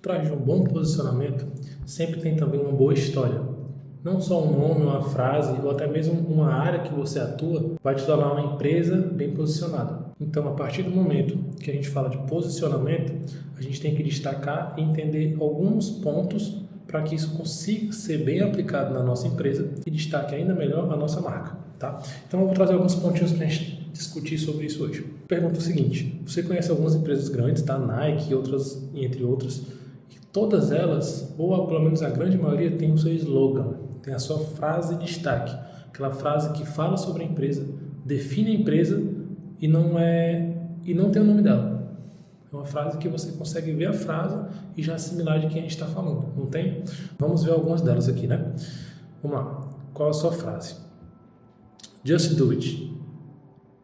trás de um bom posicionamento sempre tem também uma boa história. Não só um nome, uma frase ou até mesmo uma área que você atua vai te tornar uma empresa bem posicionada. Então, a partir do momento que a gente fala de posicionamento, a gente tem que destacar e entender alguns pontos para que isso consiga ser bem aplicado na nossa empresa e destaque ainda melhor a nossa marca, tá? Então, eu vou trazer alguns pontinhos para a gente discutir sobre isso hoje. Pergunta o seguinte: você conhece algumas empresas grandes, tá? Nike e outras, entre outras, e todas elas, ou pelo menos a grande maioria, tem o seu slogan, tem a sua frase de destaque, aquela frase que fala sobre a empresa, define a empresa e não tem o nome dela. É uma frase que você consegue ver a frase e já assimilar de quem a gente está falando, não tem? Vamos ver algumas delas aqui, né? Vamos lá. Qual é a sua frase? Just do it.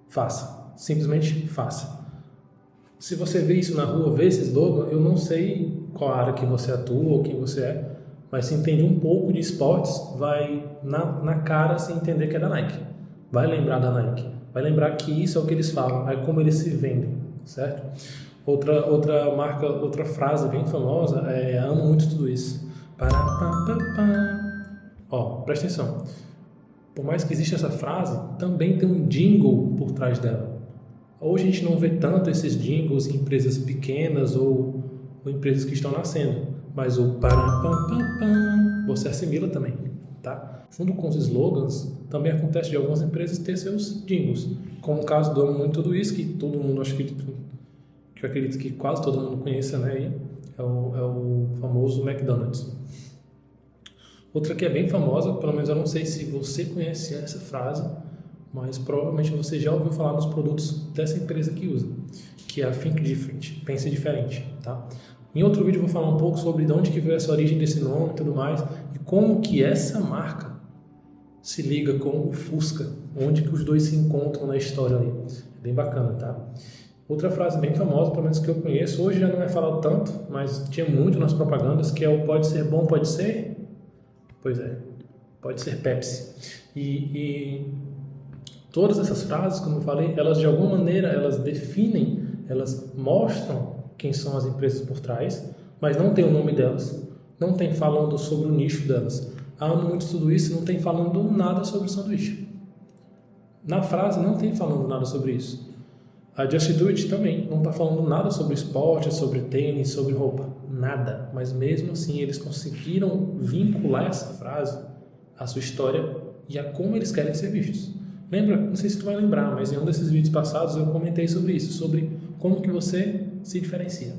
Faça. Simplesmente faça. Se você vê isso na rua, vê esse slogan, eu não sei qual área que você atua ou quem você é, mas se entende um pouco de esportes, vai na cara se entender que é da Nike. Vai lembrar da Nike. Vai lembrar que isso é o que eles falam, é como eles se vendem, certo? Outra marca, outra frase bem famosa é amo muito tudo isso. Ó, presta atenção. Por mais que exista essa frase, também tem um jingle por trás dela. Hoje a gente não vê tanto esses jingles em empresas pequenas ou empresas que estão nascendo, mas o você assimila também, tá? Junto com os slogans, também acontece de algumas empresas ter seus jingles, como o caso do amo muito tudo isso, que todo mundo que eu acredito que quase todo mundo conheça, né? É o famoso McDonald's. Outra que é bem famosa, pelo menos eu não sei se você conhece essa frase, mas provavelmente você já ouviu falar nos produtos dessa empresa que usa, que é a Think Different, pense diferente, tá? Em outro vídeo eu vou falar um pouco sobre de onde que veio essa origem desse nome e tudo mais, e como que essa marca se liga com o Fusca, onde que os dois se encontram na história ali. É bem bacana, tá? Outra frase bem famosa, pelo menos que eu conheço, hoje já não é falado tanto, mas tinha muito nas propagandas, que é o pode ser bom, pode ser... Pois é, pode ser Pepsi. E todas essas frases, como eu falei, elas de alguma maneira, elas definem, elas mostram quem são as empresas por trás, mas não tem o nome delas, não tem falando sobre o nicho delas. Amo muito tudo isso, não tem falando nada sobre o sanduíche. Na frase não tem falando nada sobre isso. A Just Do It também não está falando nada sobre esporte, sobre tênis, sobre roupa, nada. Mas mesmo assim eles conseguiram vincular essa frase à sua história e a como eles querem ser vistos. Lembra? Não sei se tu vai lembrar, mas em um desses vídeos passados eu comentei sobre isso, sobre como que você se diferencia,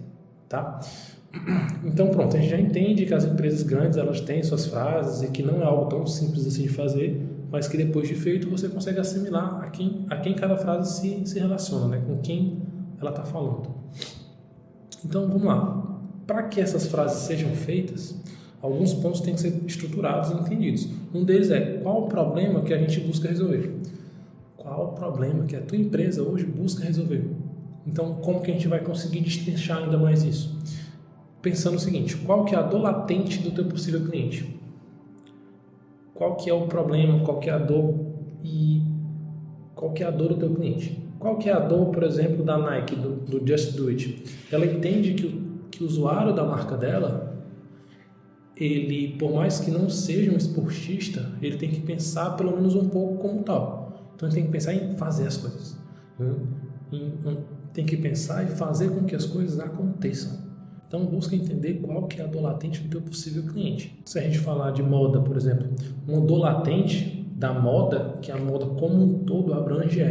tá? Então pronto, a gente já entende que as empresas grandes elas têm suas frases e que não é algo tão simples assim de fazer, mas que depois de feito você consegue assimilar a quem cada frase se relaciona, né? Com quem ela está falando. Então vamos lá. Para que essas frases sejam feitas, alguns pontos têm que ser estruturados e entendidos. Um deles é qual o problema que a gente busca resolver. Qual o problema que a tua empresa hoje busca resolver. Então como que a gente vai conseguir destrinchar ainda mais isso? Pensando o seguinte, qual que é a dor latente do teu possível cliente? Qual que é o problema, qual que é a dor e qual que é a dor do teu cliente? Qual que é a dor, por exemplo, da Nike, do Just Do It? Ela entende que o usuário da marca dela, ele, por mais que não seja um esportista, ele tem que pensar pelo menos um pouco como tal. Então ele tem que pensar em fazer as coisas. Tem que pensar e fazer com que as coisas aconteçam. Então busca entender qual que é a dor latente do teu possível cliente. Se a gente falar de moda, por exemplo, uma dor latente da moda, que a moda como um todo abrange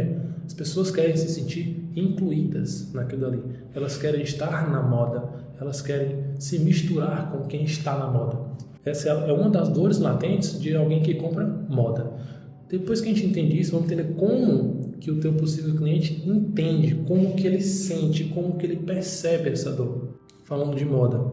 as pessoas querem se sentir incluídas naquilo ali. Elas querem estar na moda, elas querem se misturar com quem está na moda. Essa é uma das dores latentes de alguém que compra moda. Depois que a gente entende isso, vamos entender como que o teu possível cliente entende, como que ele sente, como que ele percebe essa dor. Falando de moda,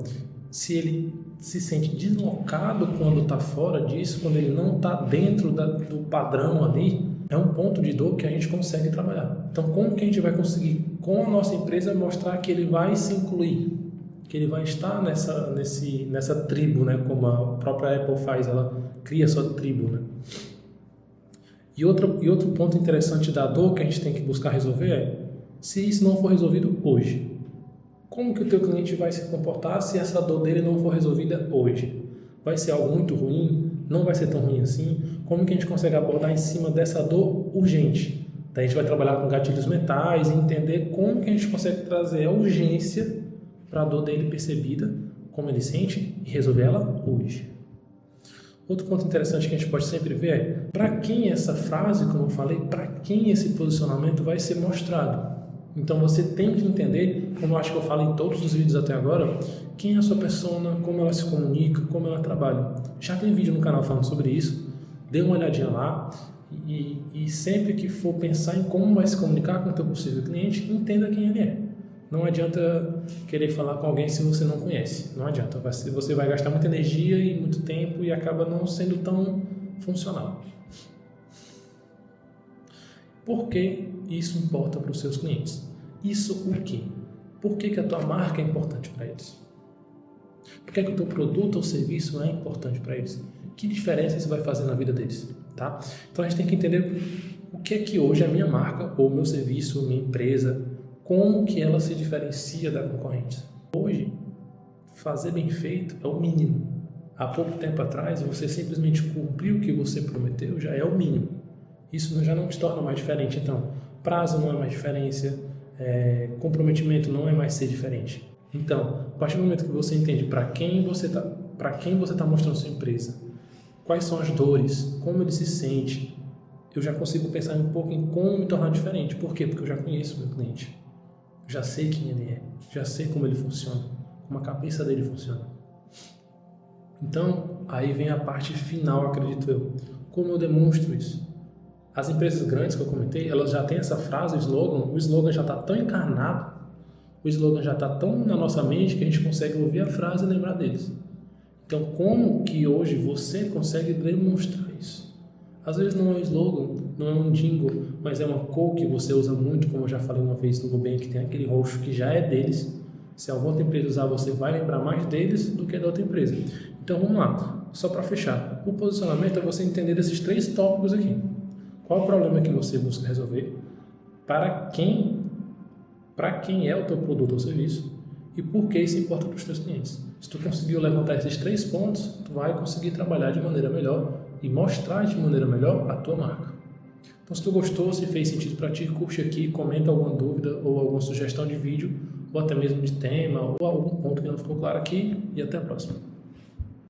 se ele se sente deslocado quando está fora disso, quando ele não está dentro do padrão ali, é um ponto de dor que a gente consegue trabalhar. Então, como que a gente vai conseguir, com a nossa empresa, mostrar que ele vai se incluir, que ele vai estar nessa tribo, né? Como a própria Apple faz, ela cria sua tribo, né? E outro ponto interessante da dor que a gente tem que buscar resolver é, se isso não for resolvido hoje, Como que o teu cliente vai se comportar se essa dor dele não for resolvida hoje? Vai ser algo muito ruim? Não vai ser tão ruim assim? Como que a gente consegue abordar em cima dessa dor urgente? Daí a gente vai trabalhar com gatilhos mentais e entender como que a gente consegue trazer a urgência para a dor dele percebida, como ele sente, e resolver ela hoje. Outro ponto interessante que a gente pode sempre ver é para quem essa frase, como eu falei, para quem esse posicionamento vai ser mostrado. Então você tem que entender, como eu acho que eu falo em todos os vídeos até agora, quem é a sua persona, como ela se comunica, como ela trabalha. Já tem vídeo no canal falando sobre isso, dê uma olhadinha lá e sempre que for pensar em como vai se comunicar com o teu possível cliente, entenda quem ele é. Não adianta querer falar com alguém se você não conhece. Não adianta. Você vai gastar muita energia e muito tempo e acaba não sendo tão funcional. Por que isso importa para os seus clientes? Isso o quê? Por que a tua marca é importante para eles? Por que o teu produto ou serviço é importante para eles? Que diferença isso vai fazer na vida deles? Tá? Então a gente tem que entender o que é que hoje a minha marca, ou meu serviço, minha empresa, como que ela se diferencia da concorrente. Hoje, fazer bem feito é o mínimo. Há pouco tempo atrás, você simplesmente cumpriu o que você prometeu, já é o mínimo. Isso já não te torna mais diferente. Então, prazo não é mais diferença, comprometimento não é mais ser diferente. Então, a partir do momento que você entende para quem você está mostrando sua empresa, quais são as dores, como ele se sente, eu já consigo pensar um pouco em como me tornar diferente. Por quê? Porque eu já conheço o meu cliente. Já sei quem ele é, já sei como ele funciona, como a cabeça dele funciona. Então, aí vem a parte final, acredito eu. Como eu demonstro isso? As empresas grandes que eu comentei, elas já têm essa frase, o slogan já está tão encarnado, o slogan já está tão na nossa mente que a gente consegue ouvir a frase e lembrar deles. Então, como que hoje você consegue demonstrar isso? Às vezes não é um slogan, não é um jingle, mas é uma cor que você usa muito, como eu já falei uma vez no Nubank, que tem aquele roxo que já é deles. Se alguma outra empresa usar, você vai lembrar mais deles do que da outra empresa. Então vamos lá, só para fechar. O posicionamento é você entender desses 3 tópicos aqui. Qual é o problema que você busca resolver? Para quem é o teu produto ou serviço? E por que isso importa para os teus clientes? Se tu conseguiu levantar esses 3 pontos, tu vai conseguir trabalhar de maneira melhor e mostrar de maneira melhor a tua marca. Então, se tu gostou, se fez sentido para ti, curte aqui, comenta alguma dúvida ou alguma sugestão de vídeo, ou até mesmo de tema, ou algum ponto que não ficou claro aqui, e até a próxima.